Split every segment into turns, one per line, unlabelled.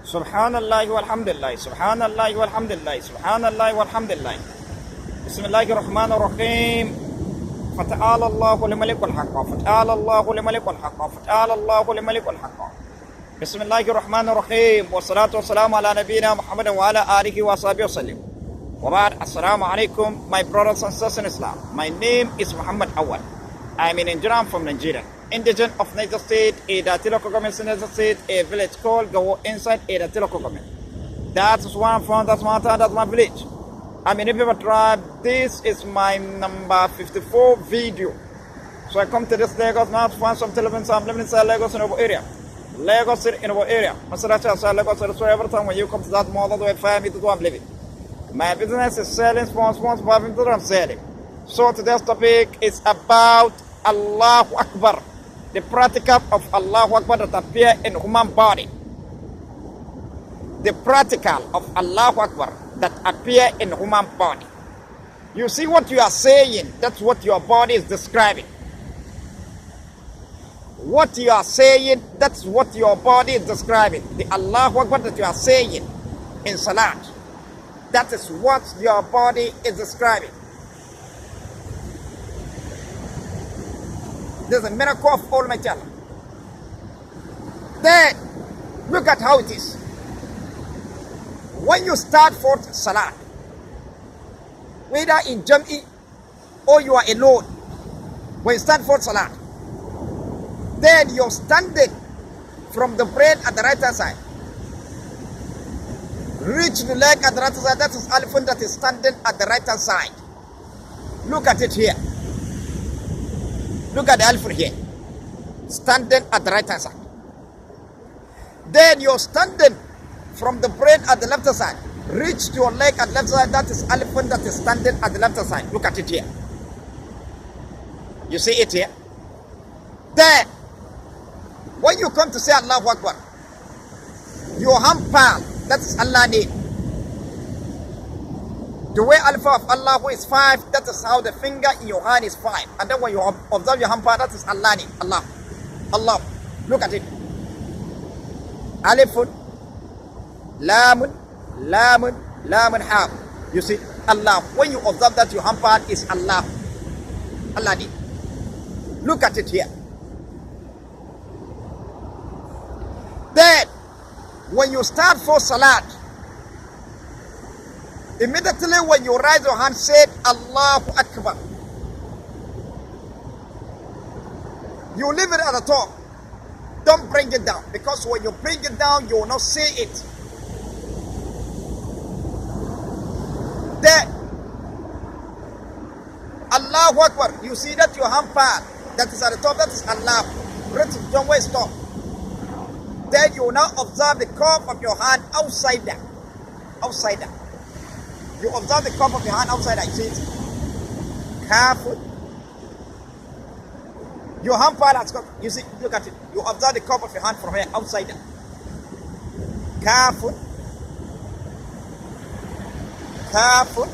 Subhanallah walhamdulillah, Subhanallah walhamdulillah, Subhanallah walhamdulillah. Bismillahir Rahmanir Rahim. Fata'ala Allahu limalikul haqqa, Fata'ala Allahu limalikul haqqa, Fata'ala Allahu limalikul haqqa. Bismillahir Rahmanir Rahim. Wa salatu wassalamu ala nabiyyina Muhammadin wa ala alihi wa sahbihi wasallam. Wa ba'd, assalamu alaikum, my brothers and sisters in Islam. My name is Muhammad Awal. I am in Nigerian from Nigeria. Indigent of Niger State, Edatilo government in Niger State, a village called Gawo inside Edatilo government. That's where I'm from, that's my town, that's my village. I'm in Ipiba tribe. This is my number 54 video. So I come to this Lagos now to find some television. So I'm living inside Lagos in our area. Lagos City in our area. Masaracha outside Lagos City. So every time when you come to that mall, that's where 5 meters where I'm living. My business is selling small, 5 meters I'm selling. So today's topic is about Allahu Akbar. The practical of Allahu Akbar that appear in human body. The practical of Allahu Akbar that appear in human body. You see what you are saying, that's what your body is describing. What you are saying, that's what your body is describing. The Allahu Akbar that you are saying in Salat, that is what your body is describing. There's a miracle of Almighty Allah. Then, look at how it is. When you start for Salat, whether in Jam'i or you are alone, when you start for Salat, then you're standing from the brain at the right hand side. Reach the leg at the right hand side, that is elephant that is standing at the right hand side. Look at it here. Look at the elephant here, standing at the right hand side. Then you're standing from the brain at the left hand side. Reach to your leg at the left side, that is elephant that is standing at the left hand side. Look at it here. You see it here? Then, when you come to say Allahu Akbar, your hand palm, that is Allah's name. The way alpha of Allahu is 5, that is how the finger in your hand is 5. And then when you observe your hand palm, that is Allah's name. Allah. Allah. Look at it. Alifun, Lamun, Lamun, Lamun, Ha. You see, Allah. When you observe that your hand palm is Allah. Allah name. Look at it here. Then, when you start for Salat, immediately when you raise your hand, say Allahu Akbar. You leave it at the top. Don't bring it down, because when you bring it down, you will not say it. Then, Allahu Akbar. You see that your hand part that is at the top, that is Allah. Don't waste stop. Then you will now observe the cup of your hand outside that. Outside that. You observe the cup of your hand outside that. You see it? Careful. Your hand part has got, you see, look at it. You observe the cup of your hand from here, outside that. Careful. Careful.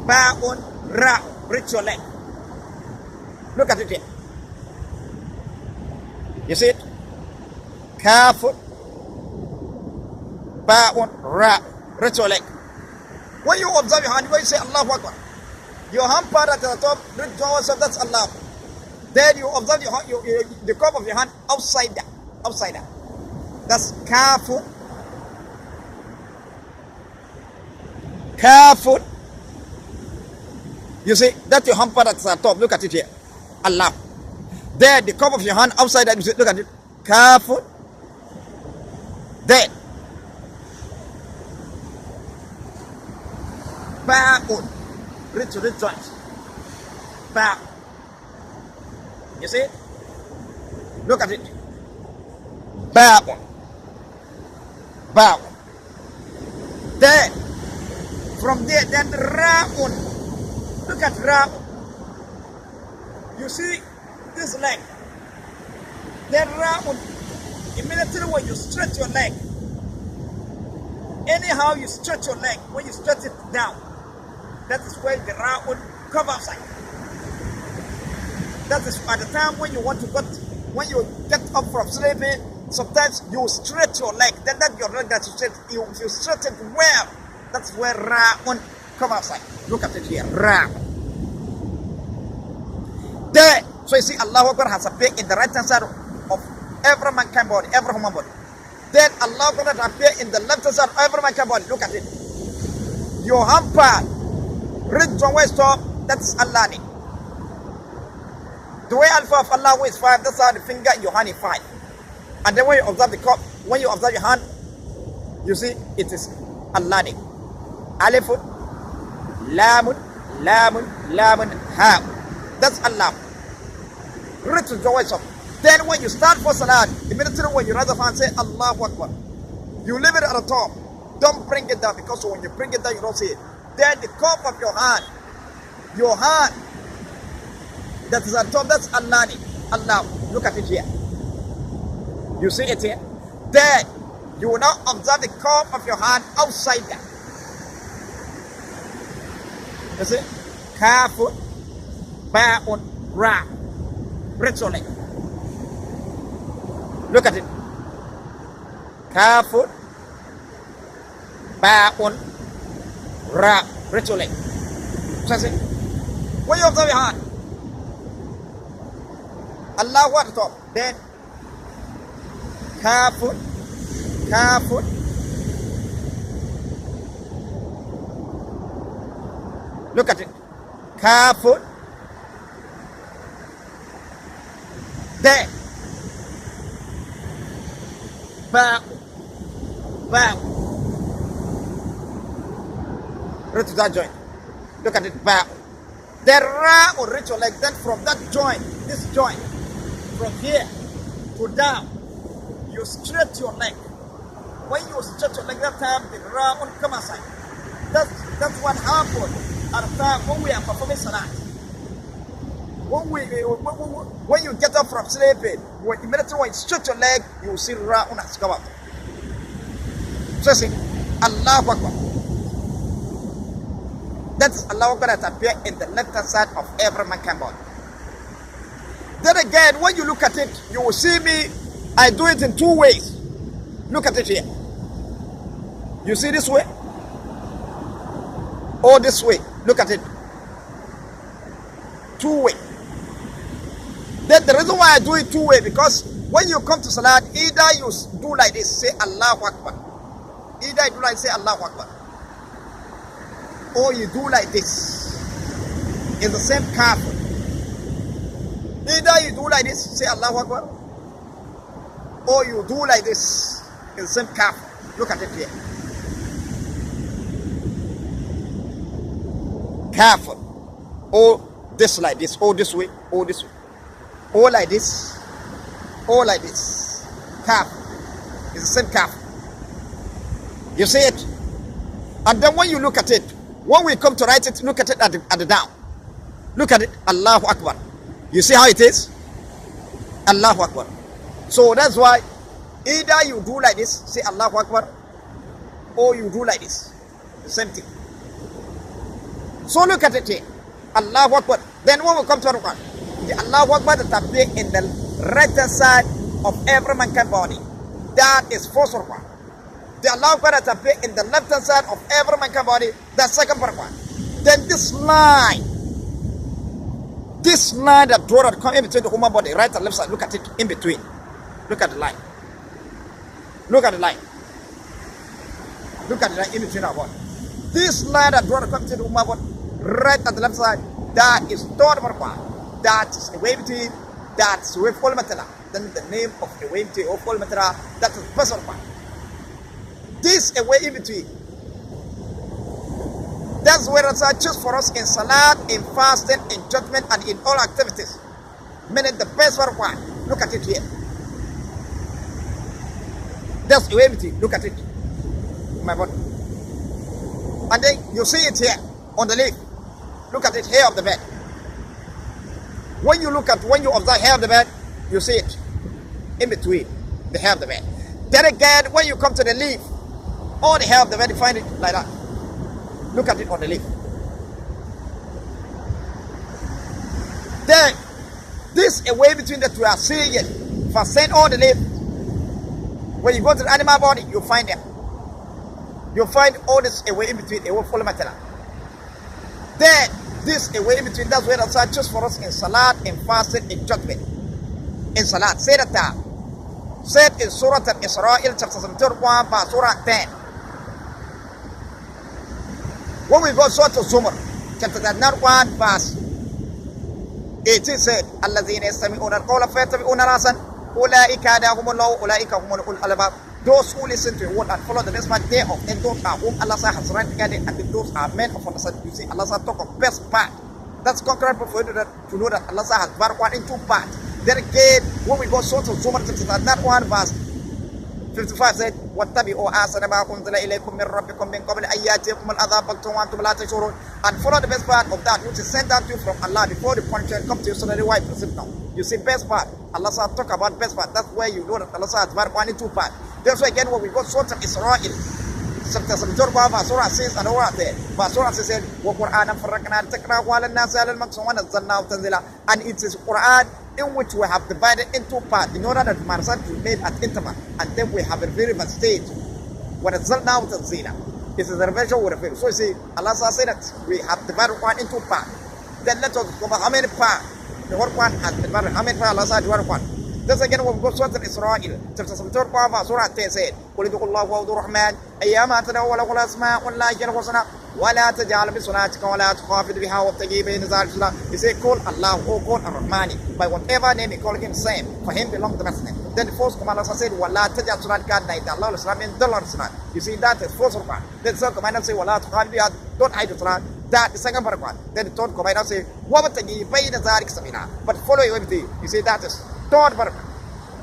Ba'un, ra. Reach your leg. Look at it here. You see it? Careful. Ba'un, ra. Reach your leg. When you observe your hand, when you say Allahu Akbar, your hand part at the top, reach towards yourself, that's Allah. Then you observe your hand, the cup of your hand outside that. Outside that. That's careful. Careful. You see, that's your hand part at the top. Look at it here. Allah. Then the cup of your hand outside that, you see, look at it. Careful. Then Ba'un. Reach to this joint. Ba'. You see it? Look at it. Ba'un. Ba'un. Then, from there, then Ra'un. Look at Ra'un. You see this leg. Then Ra'un. Immediately when you stretch your leg, anyhow you stretch your leg, when you stretch it down, that is where the Ra'un come outside. That is at the time when you want to get, when you get up from sleeping, Sometimes you straight your leg, then that your leg that you straight it well. That's where Ra'un come outside. Look at it here, Ra. There, so you see Allahu Akbar has appeared in the right hand side of every mankind body, every human body. Then Allahu Akbar has appeared in the left hand side of every mankind body. Look at it. Your hand part, reach from west top, that's Allah. The way Alpha of Allah is 5, that's how the finger in your hand is 5. And then when you observe the cup, when you observe your hand, you see it is Allah. Alifun, Lamun, Lamun, Lamun, Ha. That's Allah. Reach to the west top. Then when you start for Salat, immediately when you raise your hand, say Allahu Akbar. You leave it at the top. Don't bring it down, because when you bring it down, you don't see it. Then the cup of your hand that is at top, that's Allah. Allah. Look at it here. You see it here? Then you will now observe the cup of your hand outside there. You see? Kafun, Ba'un, Ra. Ritually. Look at it. Kafun, Ba'un, Ra. Ritually. So see? When you observe your hand, Allahu at the top. Then Kafun, Kafun. Look at it. Kafun. There. Ba. Ba. Reach to that joint. Look at it. Ba. Then Ra or reach your leg. Then from that joint, this joint, from here to down, you stretch your leg. When you stretch your leg, that time the Ra will come aside. That's what happened at the time when we are performing Salat. When you get up from sleeping, immediately when you stretch your leg, you will see Ra has come out. So see, Allahu Akbar. That's Allahu Akbar that appear in the left hand side of every mankind body. Then again, when you look at it, you will see me. I do it in 2 ways. Look at it here. You see this way? Or this way? Look at it. 2 way. Then the reason why I do it 2 way, because when you come to Salat, either you do like this, say Allahu Akbar. Either you do like say Allahu Akbar. Or you do like this. It's the same kafir. Either you do like this, say Allahu Akbar, or you do like this, in the same calf. Look at it here. Calf. Or this like this, or this way, or this way. Or like this, or like this. Calf. It's the same calf. You see it? And then when you look at it, when we come to write it, look at it at the down. Look at it, Allahu Akbar. You see how it is? Allahu Akbar. So that's why either you do like this, say Allahu Akbar, or you do like this. The same thing. So look at it here. Allahu Akbar. Then when we come to Quran, the Allahu Akbar that appear in the right hand side of every mankind body, that is first Quran. The Allahu Akbar that appear in the left hand side of every mankind body, that's second Quran. Then this line that draw that come in between the human body, right and left side, look at it in between. Look at the line. Look at the line. Look at the line in between our body. This line that draw that come between the human body, right and the left side, that is third Quran. That is a way between, that's with all material. Then the name of a way between of all material, that is first Quran. This a way in between. That's where Allah choose for us in Salat, in fasting, in judgment, and in all activities. Meaning the best one. Look at it here. That's the way between. Look at it. My body. And then you see it here on the leaf. Look at it, hair of the bed. When you observe hair of the bed, you see it in between the hair of the bed. Then again, when you come to the leaf, all the hair of the bed, you find it like that. Look at it on the leaf. Then, this a way between that we are seeing it. If I send all the leaf, When you go to the animal body, you find them. You find all this away in between, away full matter. Then, this away in between, that's where Allah choose for us in salat, in fasting, in judgment. In salat, say that time. Said in Surah Al-Israel, chapter 71, verse Surah 10. When we go Surah Al-Zumar, chapter 1, verse 18 said, الَّذِينَ يَسْتَمِعُونَ الْقَوْلَ فَيَتَّبِعُونَ رَأْسَنَ أُولَٰئِكَ هَدَاهُمُ اللَّهُ أُولَٰئِكَ هُمُ أُولُو الْأَلْبَابِ. Those who listen to your word and follow the best part thereof, and those are whom Allah has rightly guided, and those are men of understanding. You see, Allah talk of best part. That's concurrent for you to know that Allah has divided one into two parts. Then again, when we go Surah Al-Zumar, that one verse 55 said, وَاتَّبِعُوا أَحْسَنَ مَا أُنزِلَ إِلَيْكُم مِّن رَّبِّكُم مِّن قَبْلِ أَن يَأْتِيَكُمُ الْعَذَابُ بَغْتَةً وَأَنتُمْ لَا تَشْعُرُونَ. And follow the best part of that which is sent down to you from Allah before the punishment comes to you, so that the wife will sit down. You see, best part. Allah talk about best part. That's where you know that Allah has divided one into two parts. Therefore, again, when we go Surah Al-Israel, chapter 74, verse 6 and over there, verse 6 said, وَقُرْآنًا فَرَّقْنَا لِتَقْرَأَهُ عَلَى النَّاسِ عَلَى الْمُكْثِ وَنَزَّلْنَاهُ تَنزِيلًا. And it is Quran in which we have divided into parts in order that Marasat is made at interval, and then we have a very vast stage. وَنَزَّلْنَاهُ تَنزِيلًا. It is a revelation with a faith. So you see, Allah said that we have divided Quran into parts. Then let us cover how many parts the whole Quran has been divided. How many parts Allah said divided Quran? This again when we go to Surah Al-Israel, chapter 74, verse Surah 10 said, قُلِ ادْعُوا اللَّهَ وَاعْبُدُوا الرَّحْمَنَ أَيَّامَا تَدْعُوا وَلَهُ الْأَسْمَاءُ الْحُسْنَى وَلَا تَجْهَرْ بِصَلَاتِكَ وَلَا تُخَافِتْ بِهَا وَابْتَغِ بَيْنَ ذَلِكَ. He said, call Allah, or call Ar-Rahmani. By whatever name you call him, same. For him belongs the best name. Then the first command Allah said, وَلَا تَجْهَرْ بِصَلَاتِكَ Allah al-Islam in the Lord Islam. You see, that is first command. Then the second command say, وَلَا تُخَافِتْ بِهَا, don't hide the Salat. That is the second command. Then the third command say, وَابْتَغِ بَيْنَ ذَلِكَ سَبِيلًا. But follow everything. You see, that is third command.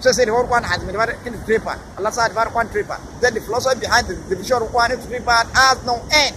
So say the whole one has been divided into three parts. Allah said divided one three parts. Then the philosophy behind the division of one into three parts has no end.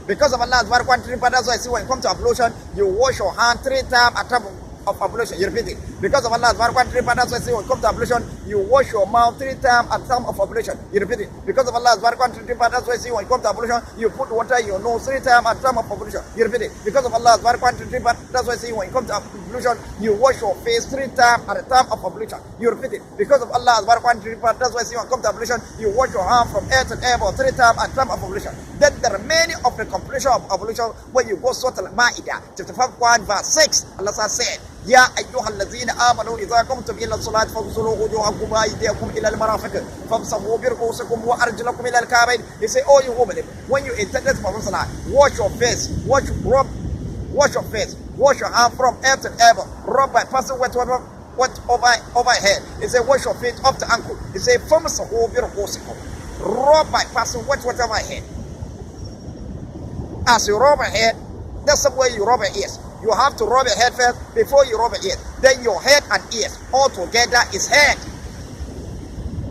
Because of Allah's divided one three parts, that's why I see when it comes to ablution, you wash your hand 3 times at time of ablution. You repeat it. Because of Allah's divided one three parts, that's why I see when it comes to ablution, you wash your mouth 3 times at time of ablution. You repeat it. Because of Allah's divided one three parts, that's why I see when it comes to ablution, you put water in your nose 3 times at time of ablution. You repeat it. Because of Allah's divided one three parts, that's why I see when it comes to ablution, you wash your face 3 times at a time of ablution. You repeat it. Because of Allah's divided one three parts, that's why I see when it comes to ablution, you wash your hand from air to air about 3 times at time of ablution. Then the remaining of the completion of ablution, when you go Surah Al-Ma'idah, chapter 1, verse 6, Allah said, يا أيها الذين آمنوا إذا قمتم إلى الصلاة فاغسلوا وجوهكم وأيديكم إلى المرافق فامسحوا برؤوسكم وأرجلكم إلى الكعبين. He say, oh you women, when you intended for salah, wash your face, wash your face, wash your hand from head to elbow, rub by passing wet over head. He say, wash your feet up to ankle. He say, فامسحوا برؤوسكم, rub by passing wet over head. As you rub your head, that's the way you rub your ears. You have to rub your head first before you rub your ears. Then your head and ears all together is head.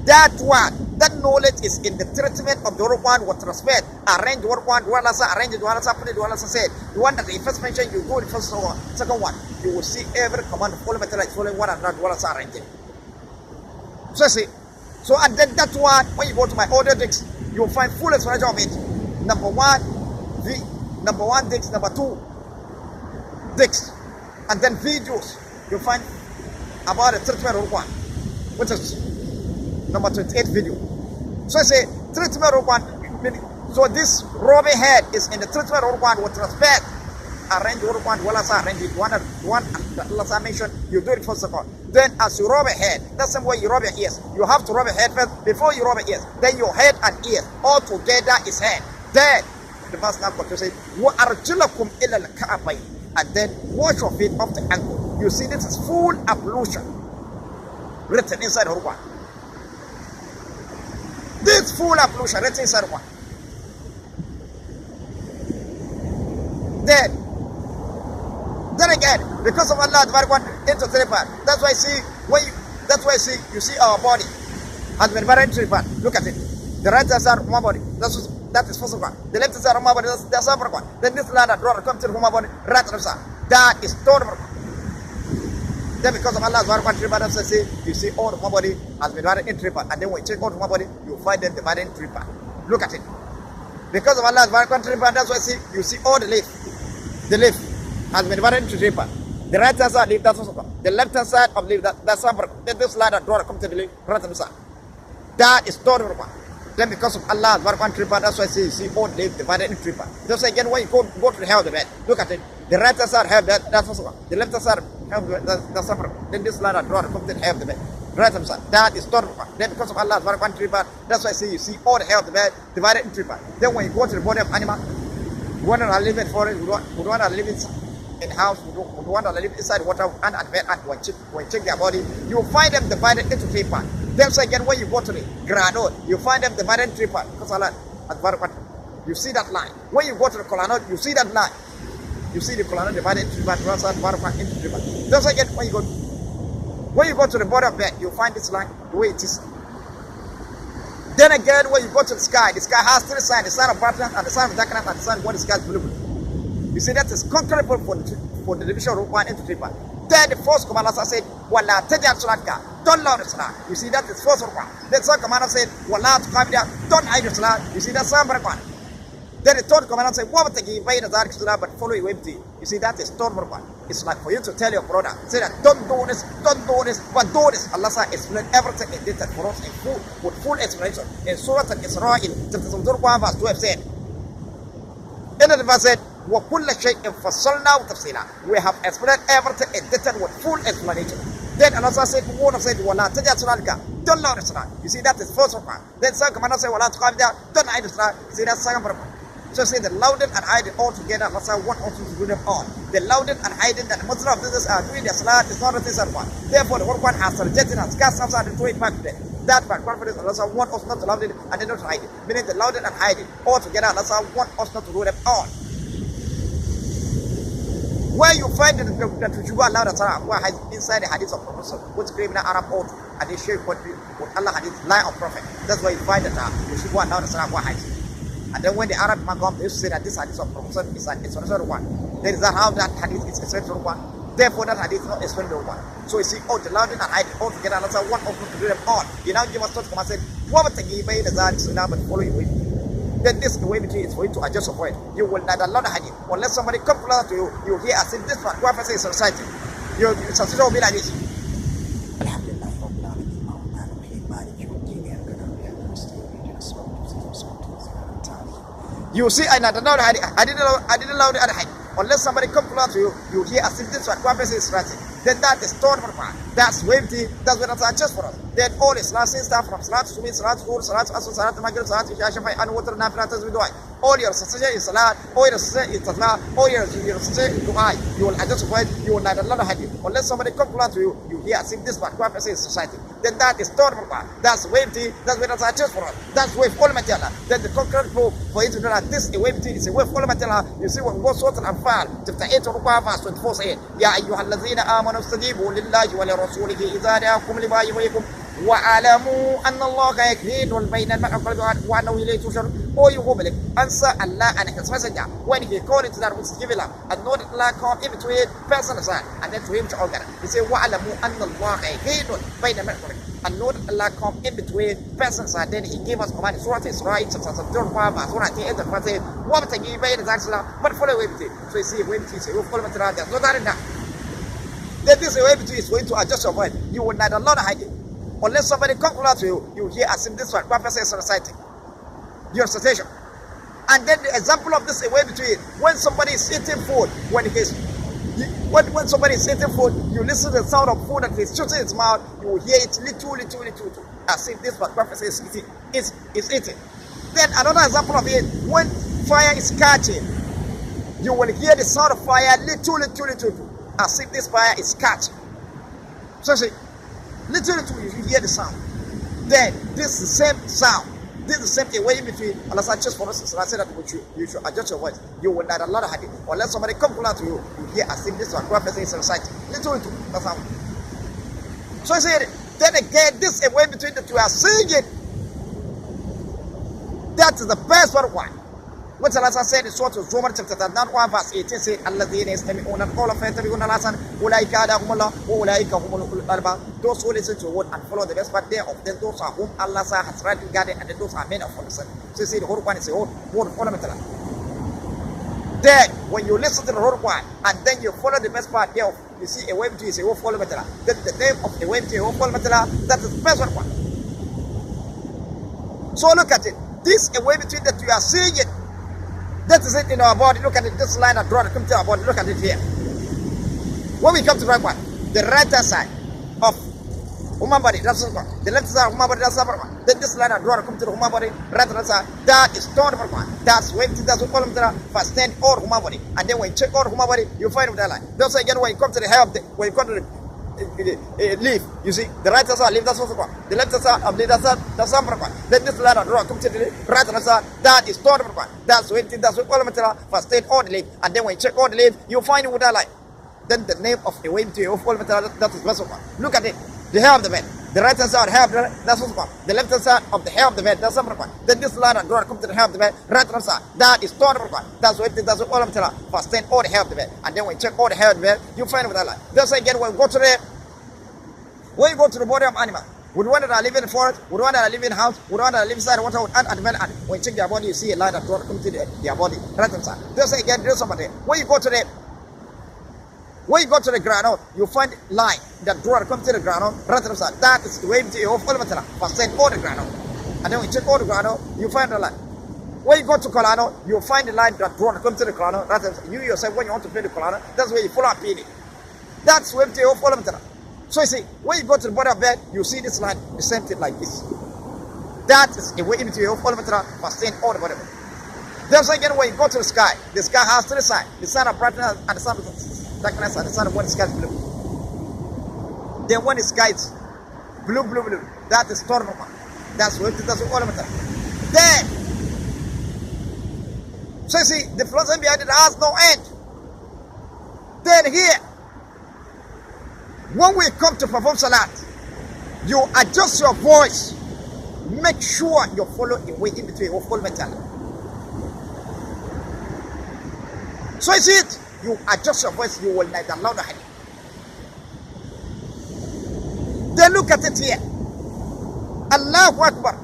That one, that knowledge is in the treatment of the work one with respect. Arrange the work one, arrange the one, put it, the said. The one that the first mentioned, you go the first one, second one. You will see every command of all material is following one another, arranging. So see. So and then that one, when you go to my order text, you'll find full explanation of it. Number 1 text, number 2 text, and then videos. You'll find about the treatment of one, which is number 28 video. So I say treatment of one. So this rubbing head is in the treatment of one with respect. Arrange the one, arrange it. One Allah mentioned, you do it first of all. Then as you rub your head, that's the way you rub your ears. You have to rub your head first before you rub your ears. Then your head and ears all together is head. Then the verse now continues to say, وَأَرْجُلَكُمْ إِلَى الْكَعْبَيْنِ, and then wash your feet off the ankle. You see, this is full ablution written inside Quran. This full ablution written inside Quran. Then again, because of Allah, into 3 parts. That's why you see our body has been divided into 3 parts. Look at it. The right side of my body, that is first of all. The left side of my body, that's the second one. Then this land that draw comes to my body, right side. That is third one. Then because of Allah's three parts, you see all of my body has been divided in 3 parts. And then when you check all of my body, you find them divided in 3 parts. Look at it. Because of Allah's 3 parts, that's why you see all the leaf. The leaf has been divided into 3 parts. The right hand side, leave that one. The left hand side of leave that's number. Then this line that door come to the right hand side. That is total one. Then because of Allah, one tripa, that's why I see all live divided in tripa. Just again when you go to hell the bed. Look at it. The right hand side have that's one. The left hand side have that's number. Then this line that door come to have the bed. Right hand side. That is total one. Then because of Allah, one tripa, that's why I see all the hell the bed divided in tripa. Then when you go to the body of animal, we want to live in forest, we want to live in house, we want to live inside water and at bed and when check their body, you will find them divided into three parts. Then so again when you go to the granite, you find them divided into three parts. Because Allah you see that line. When you go to the colonnade, you see that line. You see the colonnade divided into three parts, into three parts. Then so again when you go to the body of bed, you find this line the way it is. Then again, when you go to the sky has three signs: the sign of brightness and the sign of darkness and the sign of when the sky is blue. You see that is conquerable for the division of one into three parts. Then the first commander said, "Wala tajal salatka, don't loud the salah." You see that is first one. Then second commander said, "Wala tuqabida, don't hide the salah." You see that second one. Then the third commander said, "What take you by the dark salah but follow your empty." You see that is third one. It's like for you to tell your brother, say that don't do this, but do this. Allah said explain everything in detail for us with full explanation. In Surah Al-Isra in chapter 1 verse 12 said, in the verse said, وَكُلَّ شَيْءٍ فَصَّلْنَاهُ تَفْصِيلًا. We have explained everything in detail with full explanation. Then Allah said, وَلَا تَجَعْ صَلَاتَكَ, don't loud the salah. You see that is first one. Then second commander said, وَلَا تُقَابِدَ, don't hide the salah. You see that second one. So say the louded and hiding all together, Allah want also to do them all. The louded and hiding that most of this are doing the salah is not a third one. Therefore the whole one has rejected and cast outside and throw it back to them. That part confidence Allah want us not to loud it and then not to hide it. Meaning the louded and hiding all together, Allah want us not to do them all. Where you find that you are allowed to inside the hadith of Prophet, which claim in Arab order, and they share what Allah hadith lie of Prophet. That's why you find that you should go allowed to salah hadith. And then when the Arab man comes, they say that this hadith of Prophet is an exceptional one. There is how that hadith is exceptional one. Therefore that hadith is not exceptional one. So you see, the loud and hiding all together, Allah want us to do them all. You now give us thoughts come and say, what would take you by the Zad Sunnah but follow you with? Then this the way between is for you to adjust your point. You will not allow the hadith. Unless somebody comes closer to you, you hear as if this one, what I say is society. Your society will be like this. You see, I didn't allow the other hadith. Unless somebody comes close to you, you hear as if this one, what I say is society. Then that is third one. That's wavy. That's what I just for us. Then all is last stuff from Salat to me, Salat to Salat to Salat to Maghrib, Salat to Shafai, and water Nafilatas with Dua. All your Sassay is Salat, all your Sassay is Tazla, all your Sassay is Dua. You will adjust it, you will not allow the hadith. Unless somebody comes close to you, you hear as if this one, what I say is society. Then that is third one. That's wavy. That's what I just for us. That's wave all material. Then the concrete proof for you to know that this is wavy is a wave all material. You see what was sort of Anfal, chapter 8 of verse 24 said, Ya ayyuhallazina amanu istajibu lillahi wa li rasulihi idha da'akum lima yuhyikum وَعَلَمُوا أَنَّ اللَّهَ يَكْهِيدُ الْبَيْنَ الْمَرْءِ وَأَنَّهُ إِلَيْهِ تُحْشَرُونَ. Or you will answer Allah and His Messenger when He called into that which is given up, and know that Allah come in between person and then to Him to order. He said, وَعَلَمُوا أَنَّ اللَّهَ يَكْهِيدُ الْبَيْنَ الْمَرْءِ, and know that Allah come in between persons and then He gave us command. Surah Israel, chapter 35, Surah 8, and say, what to give by the Zaxla, but follow with it. So you see, when you say, you follow it around there. No, that is not. Then this way between is going to adjust your mind. You will not allow the hiding. Unless somebody comes close to you, you hear as in this one, prophecy is reciting your citation. And then the example of this away between when somebody is eating food, when when somebody is eating food, you listen to the sound of food that is shooting its mouth, you will hear it little, as if this one prophecy is eating. Then another example of it, when fire is catching, you will hear the sound of fire little, as if this fire is catching. So see, little you hear the sound. Then this is the same sound. This is the same thing way in between. Unless I just for us, I said that you should adjust your voice. You will not allow the hadith. Unless somebody comes close to you, you hear as if this one prophecy is reciting. Little that's how. So I said, then again, this is way between the two are saying it. That is the best one. What Allah said in Surah Zumar chapter 1 verse 18 say, الَّذِينَ يَسْتَمِعُونَ الْقَوْلَ فَيَتَّبِعُونَ أَحْسَنَهُ أُولَٰئِكَ هَدَاهُمُ اللَّهُ وَأُولَٰئِكَ هُمُ أُولُو الْأَلْبَابِ. Those who listen to the word and follow the best part there of them, those are whom Allah has rightly guided, and those are men of understanding. So you see, the whole one is a whole fundamental. Then, when you listen to the whole one, and then you follow the best part there of You see, a way between is a whole matala. That's the name of a way between a whole matala. That is the first one. So look at it. This a way between that we are seeing it. That is it in our body. Look at it. This line of draw that comes to our body. Look at it here. When we come to the right one, the right hand side of human body, that's one. The left side of human body, that's number one. Then this line of draw that comes to the human body, right hand side, that is third number one. That's way between that's what we call them first stand or human body. And then when you check all human body, you find that line. That's again when you come to the hair of the when you come to the leaf, you see the right hand side leaf, that's what's one. The left hand side of leaf, that's number one. Then this line of draw comes to the right hand side, that is third number one. That's way between that's what we call them first stand or the leaf. And then when you check all the leaf, you find it with that line. Then the name of a way to of all material, that is first one. Look at it. The hair of the man. The right hand side hair of the man, that's first one. The left hand side of the hair of the man, that's number one. Then this line and draw comes to the hair of the man, right hand side. That is third number one. That's what that's all material. First stand all the hair of the man. And then when you check all the hair of the man, you find it with that line. That's again when you go to the body of animal. With one that are living in the forest, with one that are living in the house, with one that are living inside the water, with an animal, and when you check their body, you see a line that draw comes to their body, right hand side. That's again, there's somebody. When you go to the ground, you find line that draw comes to the ground, right hand side. That is the way to of all material. First stand all the ground. And then when you check all the ground, you find the line. When you go to Colano, you find the line that draw comes to the ground, right hand side. You yourself, when you want to play the Colano, that's where you pull up in it. That's the way to of all material. So you see, when you go to the bottom of bed, you see this line, the same thing like this. That is a way to of all material. First stand all the bottom. There's again when you go to the sky has three sides. The sun of brightness and the sun of darkness and the sun of when the sky is blue. Then when the sky is blue, that is third one. That's what all of it. Then, so you see, the philosophy behind it has no end. Then here, when we come to perform salat, you adjust your voice. Make sure you follow a way in between your full mental. So you see it, you adjust your voice, you will neither loud nor heavy. Then look at it here. Allahu Akbar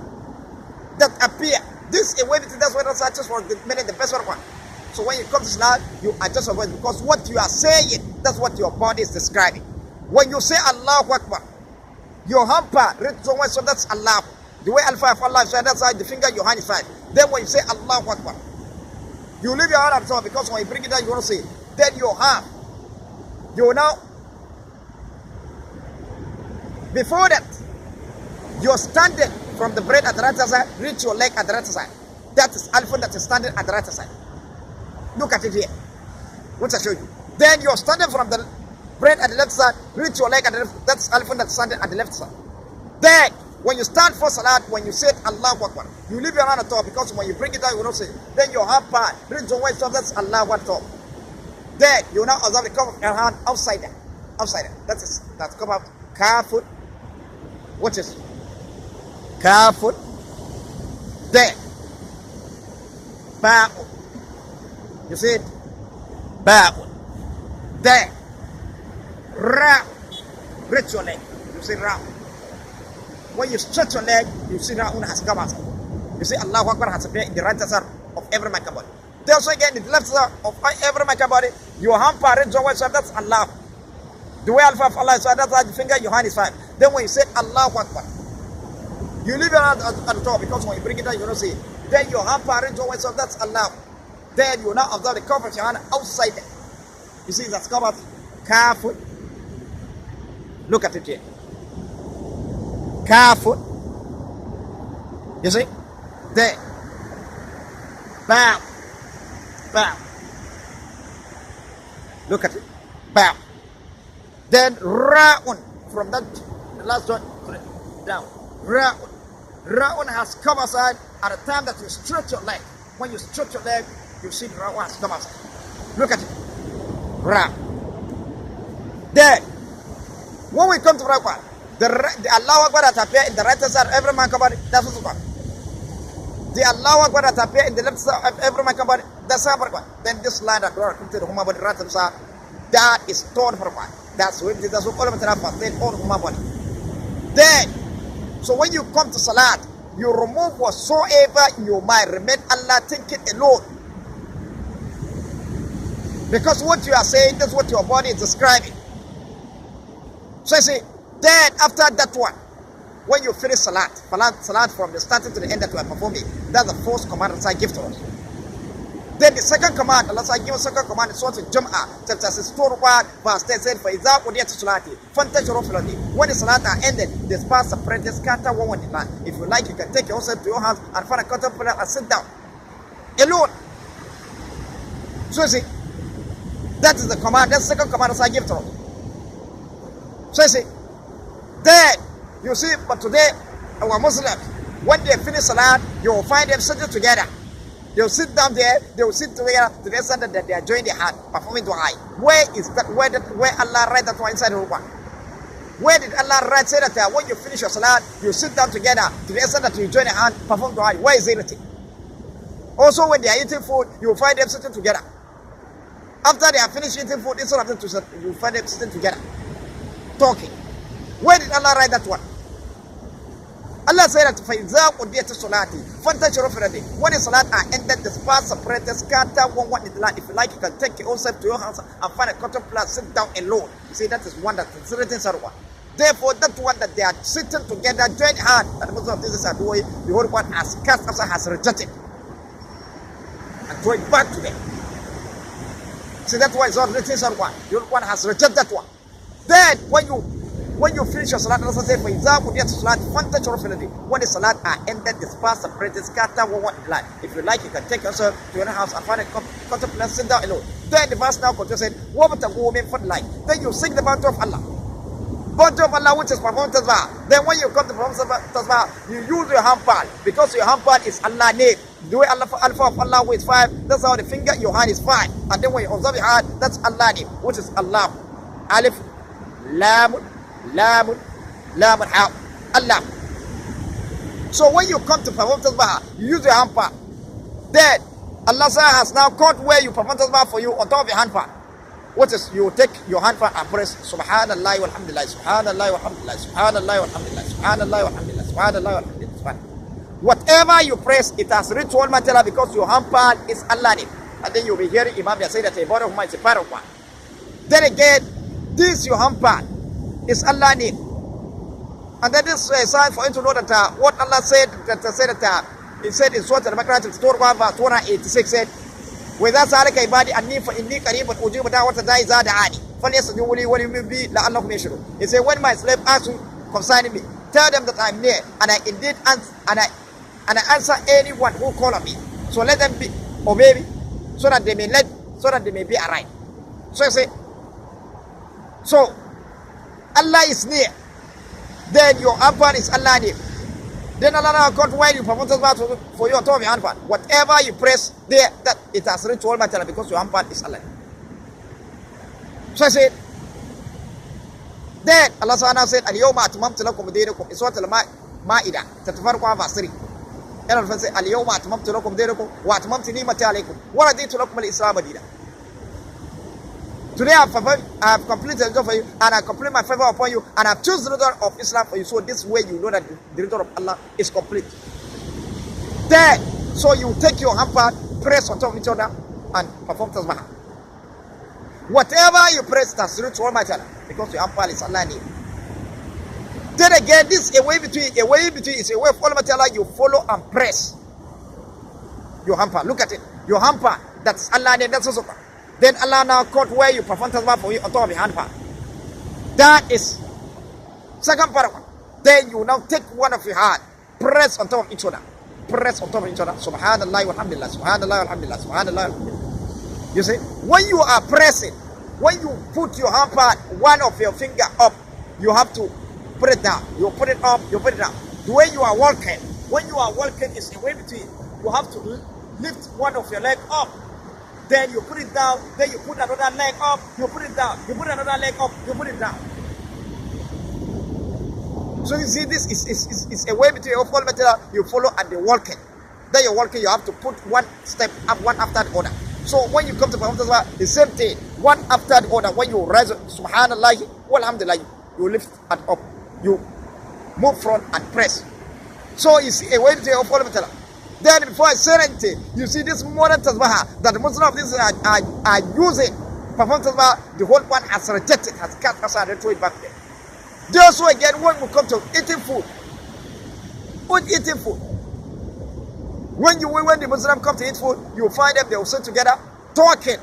that appear. This is a way between that's what I just for the minute the best one. So when you come to salat, you adjust your voice because what you are saying, that's what your body is describing. When you say Allahu Akbar, your hamper reads so much, so that's Allah. The way Alpha of Allah is, that's how the finger your hand is five. Then when you say Allahu Akbar, you leave your hand at top because when you bring it down, you want to say it. Then your hand, you now, before that, you're standing from the bread at the right side, reach your leg at the right side. That is Alpha that is standing at the right side. Look at it here. What I showed you. Then you're standing from the bread at the left side, reach your leg at the left. That's Alpha that's standing at the left side. Then, when you stand for salat, when you say Allahu Akbar, you leave your hand at top because when you bring it down, you will not say it. Then your hand part, reach your way, so that's Allahu Akbar. Then you now observe the cup of your hand outside there. Outside there. That's come out. Careful. What is careful? There. Ba'u. You see it? Ba'u. There. Ra. Reach your leg. You see Ra. When you stretch your leg, you see Ra'un has come out. You see Allahu Akbar has appeared in the right side of every Mecca body. Then also again, in the left side of every Mecca body, your hand parades your way, so that's Allah. The way Alpha of Allah is, so that's how the finger, your hand is five. Then when you say Allahu Akbar, you leave your hand at the top because when you bring it down, you don't see it. Then your hand parades your way, so that's Allah. Then you now observe the cup of your hand outside there. You see that's come out. Careful. Look at it here. Careful. You see? There. Bow. Bow. Look at it. Bow. Then Ra'un. From that the last one down. Ra'un. Ra'un has come outside at the time that you stretch your leg. When you stretch your leg, you see the Ra'un has come outside. Look at it. Ra. Then when we come to Ra'un, the Allahu Akbar that appear in the right side of every man body, that's what's called. The Allahu Akbar that appear in the left side of every man body, that's how one. Then this line that comes to the human body right side, that is torn for one. That's what all of it is all human body. Then, so when you come to salat, you remove whatsoever in your mind, remain Allah, think it alone. Because what you are saying, that's what your body is describing. So you see, then after that one, when you finish salat from the starting to the end that you are performing, that's the first command Allah gives to us. Then the second command, Allah gives us second command, is Surah Al-Jum'ah, chapter 62, verse 10 said, فَإِذَا قُضِيَتِ الصَّلَاةِ فَانْتَشِرُوا فِي الْأَرْضِ. When the salat are ended, the sparse separate, scatter one in the land. If you like, you can take yourself to your house and find a cotton pillar and sit down alone. So you see, that is the command. That's the second command Allah gives to us. So you see, then you see, but today our Muslims, when they finish salat, you will find them sitting together. They will sit down there, they will sit together to the extent that they are joining their hand, performing dua. Where is that? Where Allah write that one inside the Quran? Where did Allah write say that when you finish your salat, you sit down together to the extent that you join your hand, perform dua? Where is it written? Also, when they are eating food, you will find them sitting together. After they have finished eating food, instead of them to sit, you will find them sitting together, talking. Where did Allah write that one? Allah said that فَإِذَا قُضِيَتِ الصَّلَاةِ فَانْتَشِرُوا فِي الْأَرْضِ. When the salat are ended, the sparse separated, scatter one in the land. If you like, you can take yourself to your house and find a cotton plant, sit down alone. You see, that is one that is written in one. Therefore, that one that they are sitting together, join hand, that most of these are doing, the whole one has cast, has rejected, and throw it back to them. See, that's why it's not written in one. The whole one has rejected that one. Then, when you finish your salat, Allah said, when the salat are ended, the sparse separated, scatter one in the land. If you like, you can take yourself to your house and find a cotton plant, sit down alone. Then the verse now continues, said, then you sing the bounty of Allah. Bounty of Allah, which is performed tasbih. Then when you come to perform tasbih, you use your hand palm, because your hand palm is Allah's name. The way alpha of Allah is 5, that's how the finger, your hand is 5. And then when you observe your hand, that's Allah's name, which is Allah. Alif, Lamun, Lamun, Lamun, Allah. So when you come to perform tasbih, you use your hand palm. Then Allah has now caught where you perform tasbih for you on top of your hand palm. What is, you take your hand palm and press Subhanallah walhamdulillah, Subhanallah walhamdulillah, Subhanallah walhamdulillah, Subhanallah walhamdulillah, Subhanallah walhamdulillah. Whatever you press, it has reached all material, because your hand palm is Allah name. And then you'll be hearing Imam say that a body of mine is a part of one. Then again, this your hand palm is Allah name. And then this is a sign for you to know that what Allah said, He said in Surah Al-Baqarah, verse 286, said, وَإِذَا سَأَلَكَ عِبَادِي أَنِّي فَإِنِّي قَرِيبٌ أُجِيبُ دَعْوَةَ الدَّاعِ إِذَا دَعَانِ فَلْيَسْتَجِيبُوا لِي وَلْيُؤْمِنُوا بِي لَعَلَّهُمْ يَرْشُدُونَ. He said, when my slave asks you concerning me, tell them that I am near, and I indeed answer anyone who call on me. So let them obey me, so that they may be aright. So I say, so Allah is near. Then your handpan is Allah name. Then Allah account why you perform tasbih for you on top of your handpan. Whatever you press there, that it has reached all material, because your handpan is Allah. So I said, then Allah Subhanahu said, Al-Yawma atmamtu lakum dinakum. It's what Al-Ma'idah, Tatafarqa verse 3. And Allah said, Al-Yawma atmamtu lakum dinakum wa atmamtu ni'mati alaykum wa raditu lakum al-Islam dinan. Today I have completed the religion for you, and I complete my favor upon you, and I have chosen the religion of Islam for you. So this way you know that the religion of Allah is complete. Then, so you take your handpan, press on top of each other, and perform tasbih. Whatever you press, that's reached Almighty Allah, because your handpan is Allah name. Then again, this is a way between is a way of Almighty Allah. You follow and press your handpan. Look at it. Your handpan, that's Allah name. That's also. Then Allah now caught where you perform tasbih for you on top of your handpan. That is second paragraph. Then you now take one of your hand, press on top of each other. Press on top of each other. Subhanallah walhamdulillah, Subhanallah walhamdulillah, Subhanallah walhamdulillah. You see, when you are pressing, when you put your handpan, one of your finger up, you have to put it down. You put it up, you put it down. The way you are walking, when you are walking, is a way between. You have to lift one of your leg up. Then you put it down, then you put another leg up, you put it down, you put another leg up, you put it down. So you see, this is a way between your full material you follow and the walking. Then you're walking, you have to put one step up, one after the other. So when you come to perform tasbih, the same thing, one after the other. When you rise, subhanallah, walhamdulillah, you lift and up, you move front and press. So it's a way between your full material. Then before serenity, you see this modern tasbih that most of these are using. Perform tasbih, the whole one has rejected, has cast aside and thrown it back there.
Those who again, when we come to eating food, eating food. When the Muslim come to eat food, you will find them, they will sit together talking.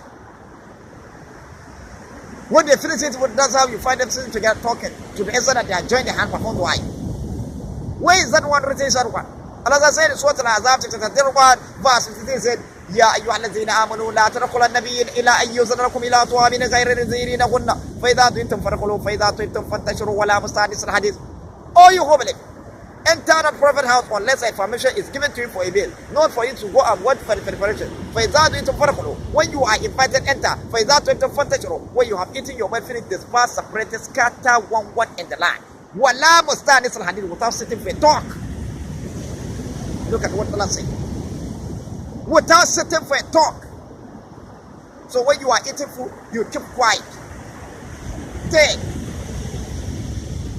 When they finish eating food, that's how you find them sitting together talking, to the extent that they are joining the hand perform dua. Where is that one written in Surah? Allah said in Surah Al-Azab, chapter 31, verse 15 said, يا أيها الذين آمنوا لا تدخلوا النبي إلى أن يؤذن لكم إلى طعام غير نذيرينهن فإذا طعمتم فادخلوا فإذا طعمتم فانتشروا ولا مستأنس الحديث. All you who believe, enter the prophet house unless a permission is given to you for a meal, not for you to go and wait for the preparation. فإذا طعمتم فادخلوا. When you are invited, enter. فإذا طعمتم فانتشروا. When you have eaten your meal, finish, disperse, separate, scatter one in the land. ولا مستأنس الحديث, without sitting for a talk. Look at what Allah said. Without sitting for a talk. So when you are eating food, you keep quiet. Then,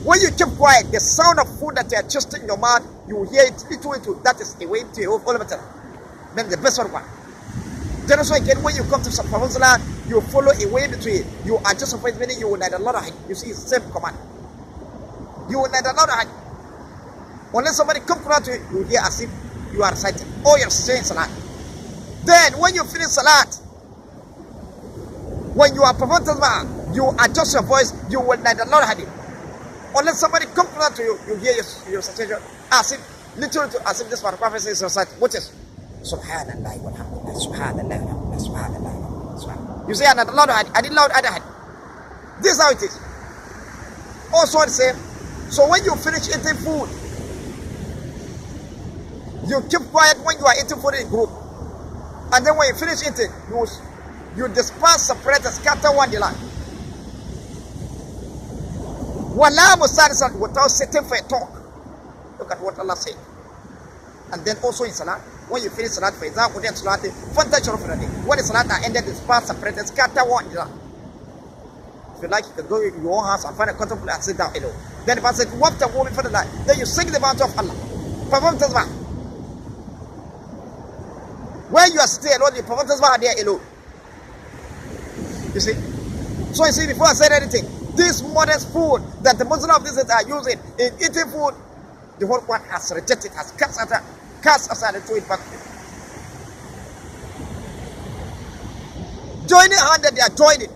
when you keep quiet, the sound of food that you are just in your mouth, you will hear it little. That is a way to your whole matter. Then the best one. Then also again, when you come to some Prophet's land, you follow a way between. You are just afraid, meaning you will need a lot of height. You see, it's the same command. You will need a lot of height. Unless somebody comes around to you, you hear as if you are reciting or you're saying salat. Then when you finish salat, when you are performing tasbih, you adjust your voice, you will need a lot of hadith. Unless somebody comes around to you, you hear your recitation as if literally as if this part of prophecy is reciting, which is Subhanallah walhamdulillah, Subhanallah walhamdulillah, Subhanallah, Subhanallah. You say another lot of hadith, I did loud other hadith. This is how it is. Also the same. So when you finish eating food, you keep quiet when you are eating food in group. And then when you finish eating, you disperse, separate, and scatter one the land. Wala musarisan, without sitting for a talk. Look at what Allah said. And then also in salat, when you finish salat, for example, then salat, when the salat are ended, disperse, separate, and scatter one the land. If you like, you can go in your own house and find a contemplate and sit down alone. Then the person said, what the woman for the night? Then you sing the bounty of Allah. Perform tasbih. When you are sitting alone, the perform tasbih there alone. You see? So you see, before I said anything, this modest food that the Muslims of this are using in eating food, the whole one has rejected, has cast aside and threw it back. Joining hand that they are joining.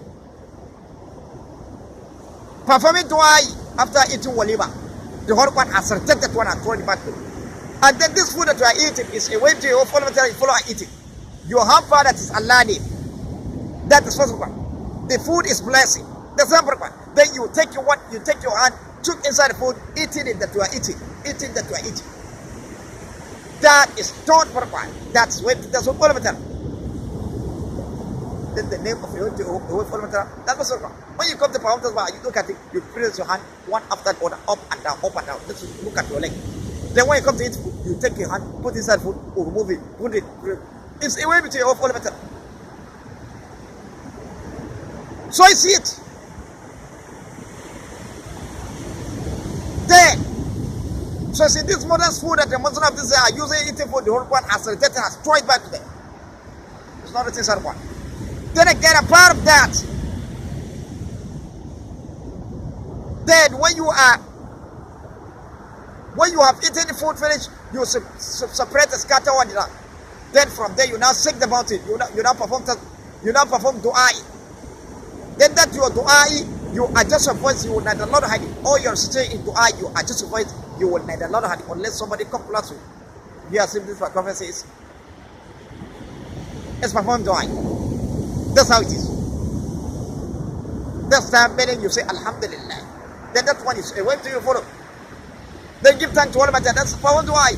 Performing dua after eating walima. The whole one has rejected one and thrown it back. And then this food that you are eating is a way to your follow and eating. Your hamper that is Allah name. That is first one. The food is blessing. The second one. Then you take your hand, took inside the food, eating it that you are eating. Eating that you are eating. That is third one. That's what follow matter. Then the name of your follow matter. That was wrong. When you come to Param Tasbah, you look at it, you place your hand one after the other, up and down, up and down. Just look at your leg. Then when you come to eat food, you take your hand, put inside food, or remove it, put it. It's a way between your follow matter. So I see it. Then, so see this modern food that the Muslims of this are using eating food, the whole one has rejected, has thrown it back to them. It's not a thing that one. Then again, a part of that, then when you have eaten the food finished, you separate the scatter one. Then from there you now seek the mountain. You now perform dua. Then that your dua, you adjust your voice. You will need a lot of hadith. Or you're staying in dua, you adjust your voice. You will need a lot of hadith unless somebody comes close to you. Yes, if this what prophet says, it's perform dua. That's how it is. That's time meaning you say Alhamdulillah. Then that one is a way to you follow. Then give thanks to Allah. That's perform dua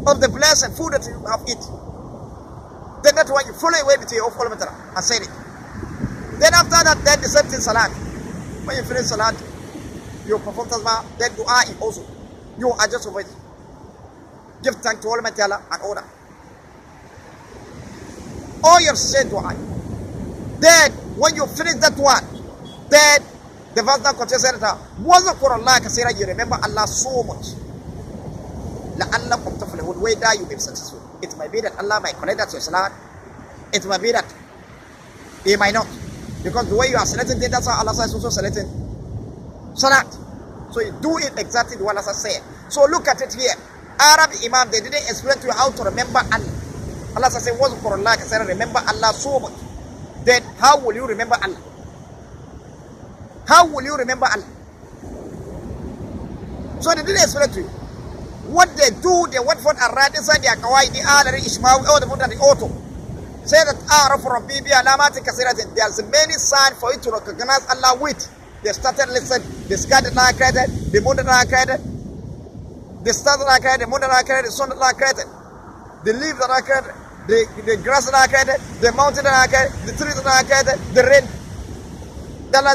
of the blessed food that you have eaten. Then that's why you follow away with your follow and say it. Then after that, then the same thing salat. When you finish salat, you perform tasbih, then dua also. You adjust your voice. Give thanks to Almighty Allah and order. Or you say dua. Then when you finish that one, then the verse now continues that Allah kasira, you remember Allah so much. لَأَلَّكُمْ تَفْلِحُونَ. Way there you be successful. It might be that Allah might connect that to your salat. It might be that He might not. Because the way you are selecting, that's how Allah is also selecting Salat. So you do it exactly what Allah said. So look at it here. Arab Imam, they didn't explain to you how to remember Allah. Allah said, "Was for Allah," said, remember Allah so much. Then how will you remember Allah? How will you remember Allah? So they didn't explain to you. What they do, they went for a right inside their kawaii, the other Ishmael, or the Buddha, the auto. Say that from Bibi Alamati Kasiratin, there's many signs for you to recognize Allah with. They started listening, the sky that Allah created, the moon that Allah created, the stars that Allah created, the moon that Allah created, the sun that Allah created, the leaves that Allah created, the grass that Allah created, the mountain that Allah created, the trees that Allah created, the rain that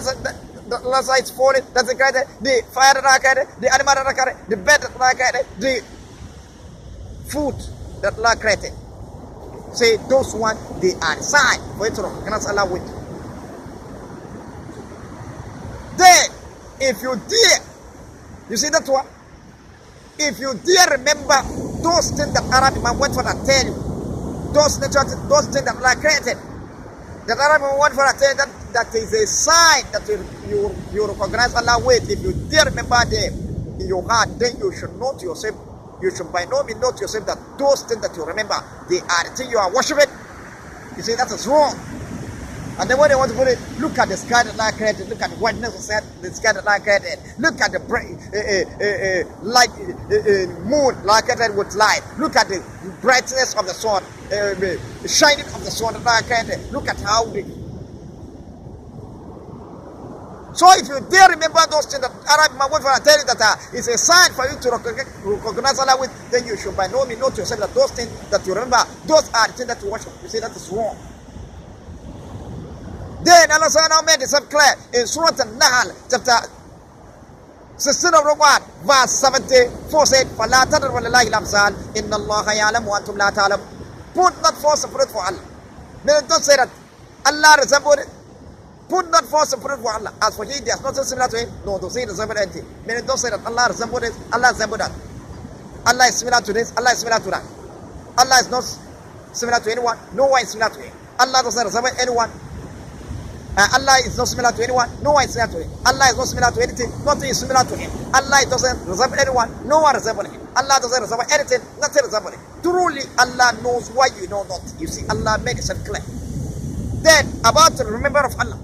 Allah is falling, that's created, the fire that Allah created, the animal that Allah created, the bed that Allah created, the food that Allah created. Say those one, they are sign for you to recognize Allah with. Then, if you dare, you see that one? If you dare remember those things that Arab Imam went for to tell you, those things that Allah created, that Arab Imam went for to tell you, that is a sign that you recognize Allah with. If you dare remember them in your heart, then you should know to yourself, you should by no means know to yourself that those things that you remember, they are the things you are worshiping. You see, that is wrong. And then when they want to put it, look at the sky that Allah created, look at the whiteness of the sky that Allah created, look at the light, moon Allah created with light, look at the brightness of the sun, the shining of the sun that Allah created, look at how the... So if you dare remember those things that Arab Imam will tell you that it's a sign for you to recognize Allah with, then you should by no means know to yourself that those things that you remember, those are the things that you worship. You see, that is wrong. Then Allah now made this clear in Surah An-Nahl, chapter 16 of Quran, verse 74 said, فَلَا تَدْرُوا لِلَّهِ الْأَمْثَالِ إِنَّ اللَّهَ يَعْلَمُ وَأَنْتُمْ لَا تَعْلَمُونَ. Put not force and fruit for Allah. Meaning don't say that Allah resembled it. Put not force and fruit for Allah. As for He, there is nothing similar to Him. No, don't say He resembled anything. Meaning don't say that Allah resembled this, Allah resembled that. Allah is similar to this, Allah is similar to that. Allah is not similar to anyone. No one is similar to Him. Allah doesn't resemble anyone. Allah is not similar to anyone. No one is similar to Him. Allah is not similar to anything. Nothing is similar to Him. Allah doesn't resemble anyone. No one resembles Him. Allah doesn't resemble anything. Nothing resembles Him. Truly, Allah knows why you know not. You see, Allah made it clear. Then, about the remember of Allah.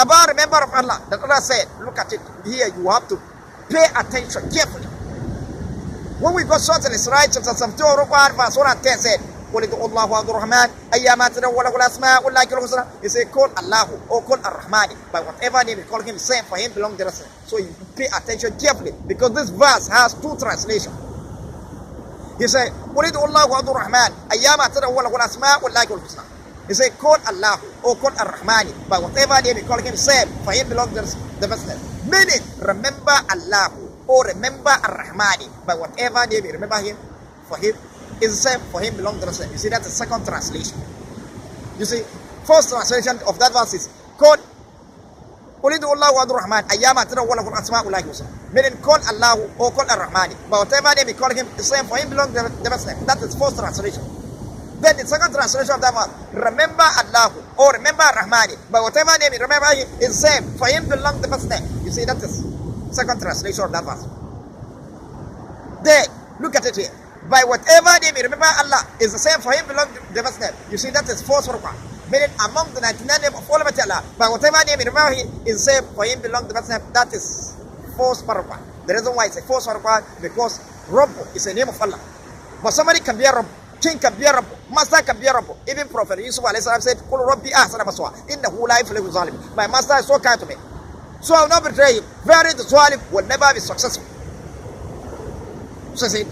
About remember of Allah. That Allah said, look at it. Here you have to pay attention carefully. When we got Surah Al-Isra, chapter 72, verse 110 said, قل ادعوا الله وادعوا الرحمن ايما تدعوا له الاسماء والله الحسنى. He say call Allahu or call Ar-Rahman, by whatever name you call Him, same for Him belong the rest. So you pay attention carefully, because this verse has two translations. He say قل ادعوا الله وادعوا الرحمن ايما تدعوا له الاسماء والله الحسنى. He say call Allahu or call Ar-Rahman, by whatever name you call Him, same for Him belong the rest. Meaning, remember Allahu or remember Ar-Rahman, by whatever name you remember Him, for Him is the same, for Him belong the rest. You see, that's the second translation. You see, first translation of that verse is call Ulidu Allah wa Rahman Ayama Tira Wala Asma Ulai Husna. Meaning call Allah or call Ar-Rahmani. But whatever name we call Him, the same, for Him belong the rest. That is first translation. Then the second translation of that verse, remember Allah or remember Ar-Rahmani. But whatever name you remember Him is the same, for Him belong the first name. You see, that is second translation of that verse. Then look at it here. By whatever name you remember Allah is the same, for Him belong the first name. You see, that is fourth one. Meaning among the 99 names of Almighty Allah, by whatever name you remember Him is the same, for Him belong the first name. That is fourth paragraph. The reason why it's a fourth paragraph, because Rabb is a name of Allah. But somebody can be a Rabb, king can be a Rabb, master can be a Rabb. Even Prophet Yusuf alayhi salam said, "Qul Rabbi ahsana maswa, innahu la yuflihu zalim." My master is so kind to me, so I will not betray him. Very the zalim will never be successful. So see.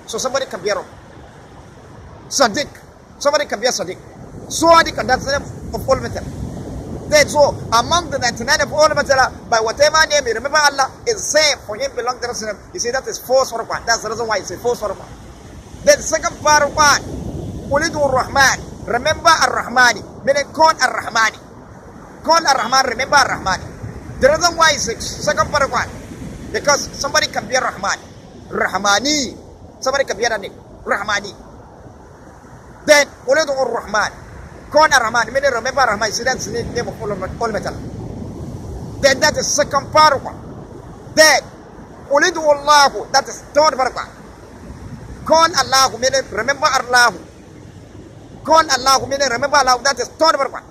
So somebody can be a Rabb. Sadiq. Somebody can be a Sadiq. Sadiq, and that's the name of Almighty Allah. Then so among the 99 of Almighty Allah, by whatever name you remember Allah is same, for Him belong the rest of them. You see, that is fourth paragraph. That's the reason why it's a fourth paragraph. Then the second paragraph, Ulidu Ar-Rahman. Remember Ar-Rahmani. Meaning call Ar-Rahmani. Call Ar-Rahman, remember Ar-Rahmani. The reason why it's a second paragraph, because somebody can be a Rahman. Rahmani. Somebody can be a name, Rahmani. Then, Ulidu Ar-Rahman. Call Ar-Rahman, meaning remember Ar-Rahman. See, that's the name of Almighty Allah. Then that is second paragraph. Then, Ulidu Allahu, that is third paragraph. Call Allahu, meaning remember Allahu. Call Allahu, meaning remember Allah, that is third paragraph.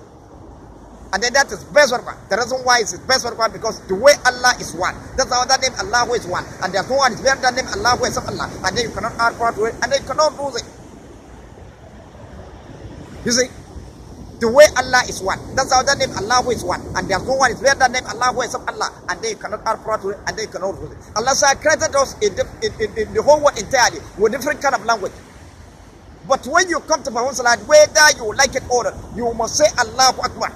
And then that is best paragraph. The reason why it's best paragraph because the way Allah is one. That's how that name Allahu is one. And there's no one is better than name Allahu except Allah. And then you cannot add part to it, and then you cannot lose it. You see? The way Allah is one. That's how that name Allahu is one. And there's no one is better than name Allahu except Allah. And then you cannot add part to it, and then you cannot lose it. Allah created us in the whole world entirely with different kind of language. But when you come to Muhammad Salat, whether you like it or not, you must say Allahu Akbar.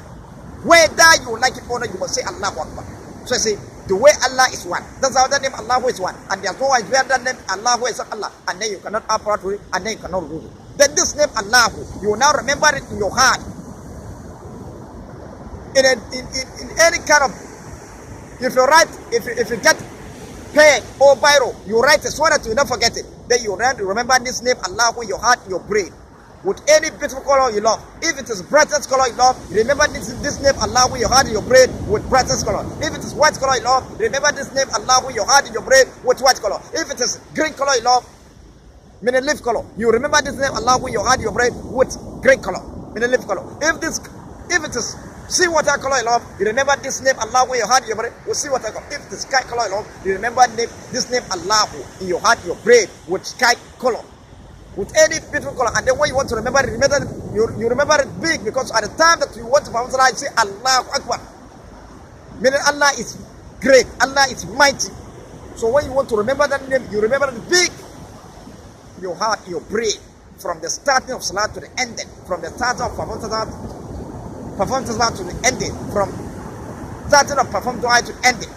Whether you like it or not, you must say Allahu Akbar. So I say, the way Allah is one. That's how that name Allahu is one. And there's no one is better than name Allahu except Allah. And then you cannot add part to it, and then you cannot lose it. Then this name Allahu, you will now remember it in your heart. In any kind of, if you get pen or biro, you write it so that you don't forget it. Then you remember this name Allahu in your heart, in your brain. With any beautiful color you love. If it is brightest color you love, remember this name Allahu in your heart, in your brain with brightest color. If it is white color you love, remember this name Allahu in your heart, in your brain with white color. If it is green color you love, meaning leaf color, you remember this name Allahu in your heart, in your brain with green color, meaning leaf color. If it is sea water color you love, you remember this name Allahu in your heart, in your brain with sea water color. If it is sky color you love, you remember this name Allahu in your heart, in your brain with sky color. With any beautiful color, and then when you want to remember it, you remember it big, because at the time that you want to pronounce it, you say Allahu Akbar. Meaning Allah is great, Allah is mighty. So when you want to remember that name, you remember it big. Your heart, your brain, from the starting of Salat to the ending, from the start of perform Salat to the ending, from starting of perform Dua to ending.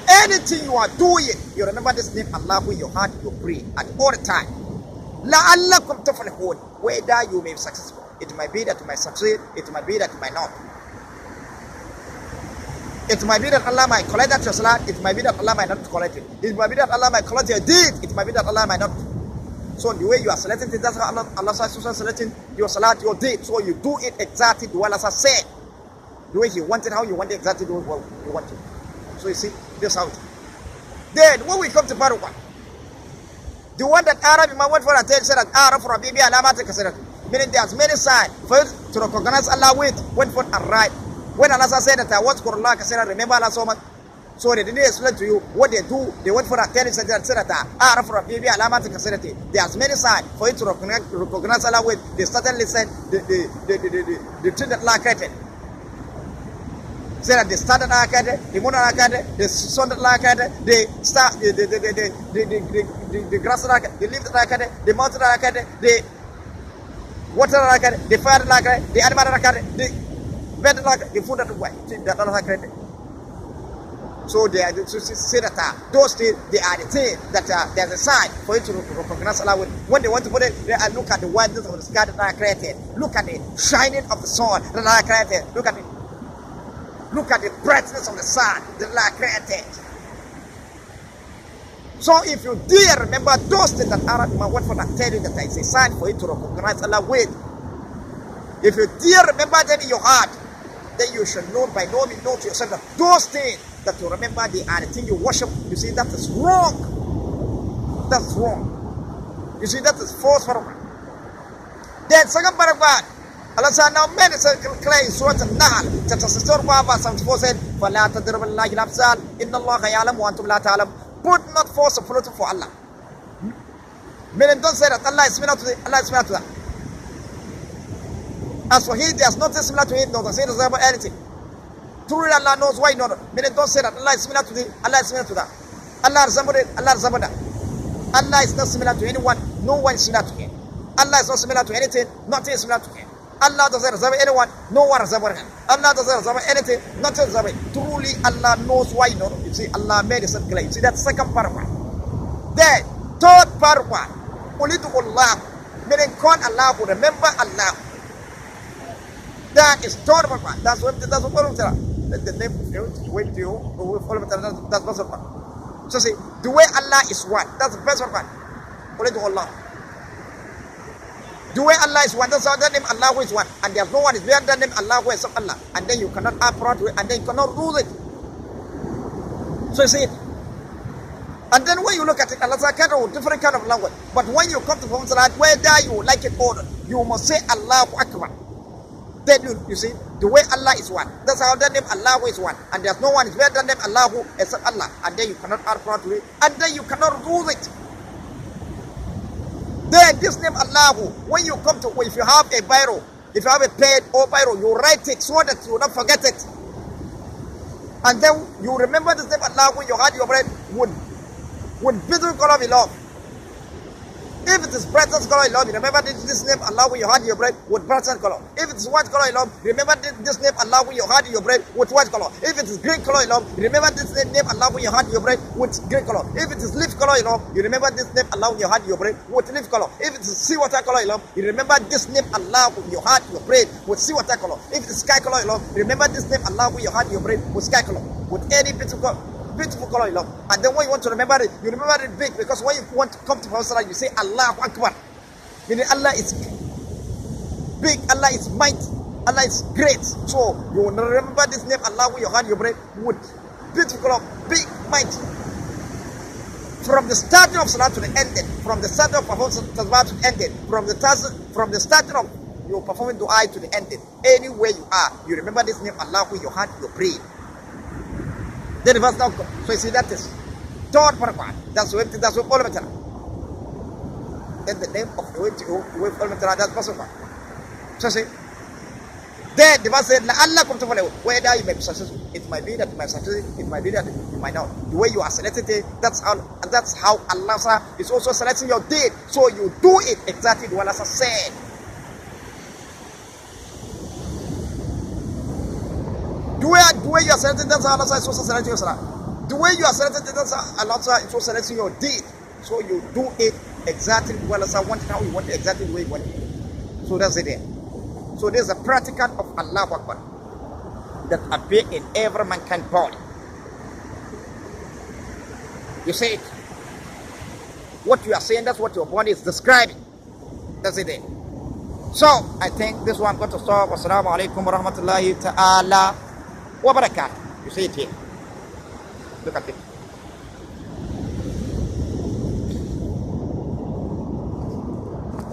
Anything you are doing, you remember this name Allahu in your heart, your brain, at all the time. La'allakum tuflihun. Whether you may be successful. It might be that you might succeed, it might be that you might not. It might be that Allah might collect that your salat, it might be that Allah might not collect it. It might be that Allah might collect your deed, it might be that Allah might not. So the way you are selecting it, that's how Allah is selecting your salat, your deed. So you do it exactly the way Allah said. The way He wanted, how you want it, exactly the way you want it. So you see, this out. Then when we come to part 1, the one that Arab Imam went for a tell said that Arab for a baby alamat kasirat. Meaning there's many signs for you to recognize Allah with went for a right. When Allah said that I want to Allah kasirat, remember Allah so much. So they didn't explain to you what they do. They went for a tell said that Arab for a baby alamat kasirat. There's many signs for you to recognize Allah with. They started listening the thing that Allah created. Say that they started Akade, the moon Akade, the sun Akade, the star, the grass Akade, the leaf Akade, the mountain Akade, the water Akade, the fire Akade, the animal Akade, the bed Akade, the food that Allah created. So they say that those things, they are the things that there's a sign for you to recognize Allah with. When they want to put it, they look at the wonders of the sky that Allah created. Look at the shining of the sun that Allah created. Look at the brightness of the sun that Allah created. So if you dare remember those things that Arab went for that tell you that there is a sign for you to recognize Allah with. If you dare remember that in your heart, then you should know by no means know to yourself that those things that you remember, they are the thing you worship. You see, that is wrong. That's wrong. You see, that is false paragraph. Then second paragraph, Allah said, now many clear in Surah Al-Nahl, chapter 64, verse 74 said, فَلَا تَضْرِبُ اللَّهِ الْأَمْثَالَ إِنَّ اللَّهَ يَعْلَمُ وَأَنْتُمْ لَا تَعْلَمُونَ. Put not force of floating for Allah. Meaning don't say that Allah is similar to it, Allah is similar to that. As for He, there's nothing similar to Him, no, does He resemble anything. Truly Allah knows why not. Meaning don't say that Allah is similar to this, Allah is similar to that. Allah resembles it, Allah resembles that. Allah is not similar to anyone, no one is similar to Him. Allah is not similar to anything, nothing is similar to Him. Allah doesn't resemble anyone, no one resembles Him. Allah doesn't resemble anything, nothing resembles Him. Truly Allah knows why not. You see, Allah made it clear. You see, that second paragraph. Then, third paragraph. Ulidu Allah, meaning call Allah, remember Allah. That is third paragraph. That's what I'm telling. The name wait to you, that's not one. So see, the way Allah is one, that's the best one. Ulidu Allah. The way Allah is one, that's how the name Allahu is one. And there's no one is better than name Allahu except Allah. And then you cannot add proud to it, and then you cannot lose it. So you see it. And then when you look at it, Allah's a kind of different kind of language. But when you come to Muhammad Salat, whether you like it or not, you must say Allahu Akbar. Then you see, the way Allah is one. That's how the name Allahu is one. And there's no one is better than name Allahu except Allah. And then you cannot add proud to it, and then you cannot lose it. Then this name Allahu, when you come to, if you have a biro, if you have a pen or biro, you write it so that you will not forget it. And then you remember this name Allahu when you had your bread with beautiful color of love. If it is bright color of love, you remember this name Allah when you had your bread with bright color. If it is white color of love, remember this name Allah when you had your bread with white color. If it is green color of love, remember this name Allah when you had your bread with green color. If it is leaf color of love, you remember this name Allah when you had your bread with leaf color. If it is seawater color of love, you remember this name Allah when you had your bread with seawater color. If it is sky color of love, remember this name Allah when you had your bread with sky color. With any beautiful color you love. And then when you want to remember it, you remember it big, because when you want to come to Muhammad, you say Allahu Akbar. Meaning Allah is big, Allah is mighty, Allah is great. So you will remember this name Allah when you had your bread with beautiful color, big, mighty. From the starting of Salah to the ending, from the starting of Muhammad to the ending, from the starting of your performing dua to the ending, anywhere you are, you remember this name Allah when you had your prayer. Then the verse now comes. So you see, that is third paragraph. That's what all of it. In the name of the way all of it, that's possible. So see, then the verse said, Allah come to follow. Whether you may be successful, it might be that you might succeed, it might be that you might not. The way you are selected, that's how Allah is also selecting your deed. So you do it exactly what Allah said. The way you are selected, that's how Allah is also selecting your salah. The way you are selected, that's how Allah is also selecting your deed. So you do it exactly what Allah wants, how you want it, exactly the way you want it. So that's it there. So there's a practical of Allahu Akbar that appear in every mankind body. You say it. What you are saying, that's what your body is describing. That's it there. So I think this one got to stop. Wassalamu alaikum wa rahmatullahi ta'ala wa barakatuh. You see it here. Look at it.